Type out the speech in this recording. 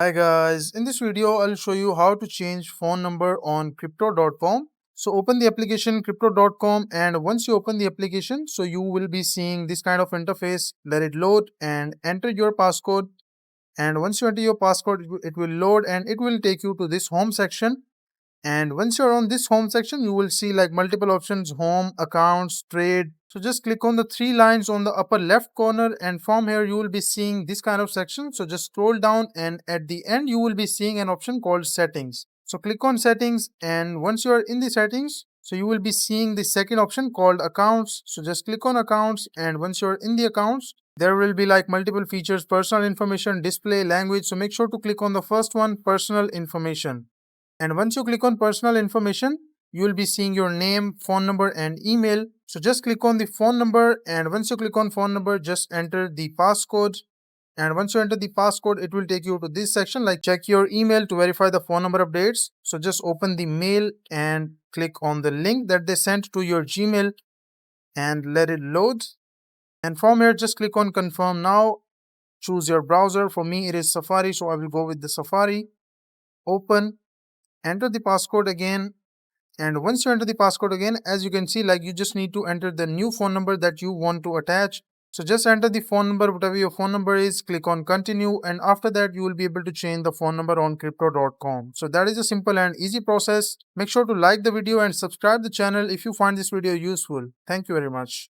Hi guys, in this video I'll show you how to change phone number on crypto.com. So open the application crypto.com, and once you open the application, so you will be seeing this kind of interface. Let it load and enter your passcode, and once you enter your passcode it will load and it will take you to this home section. And once you're on this home section, you will see like multiple options: home, accounts, trade. So just click on the three lines on the upper left corner, and from here you will be seeing this kind of section. So just scroll down, and at the end you will be seeing an option called settings. So click on settings, and once you are in the settings, so you will be seeing the second option called accounts. So just click on accounts, and once you're in the accounts, there will be like multiple features: personal information, display, language. So make sure to click on the first one, personal information. And once you click on personal information, you will be seeing your name, phone number, and email. So just click on the phone number, and once you click on phone number, just enter the passcode. And once you enter the passcode, it will take you to this section like check your email to verify the phone number updates. So just open the mail and click on the link that they sent to your Gmail and let it load. And from here, just click on confirm now. Choose your browser. For me, it is Safari, so I will go with the Safari. Open, enter the passcode again, and once you enter the passcode again, as you can see, like you just need to enter the new phone number that you want to attach. So just enter the phone number, whatever your phone number is, click on continue, and after that you will be able to change the phone number on crypto.com. So that is a simple and easy process. Make sure to like the video and subscribe the channel if you find this video useful. Thank you very much.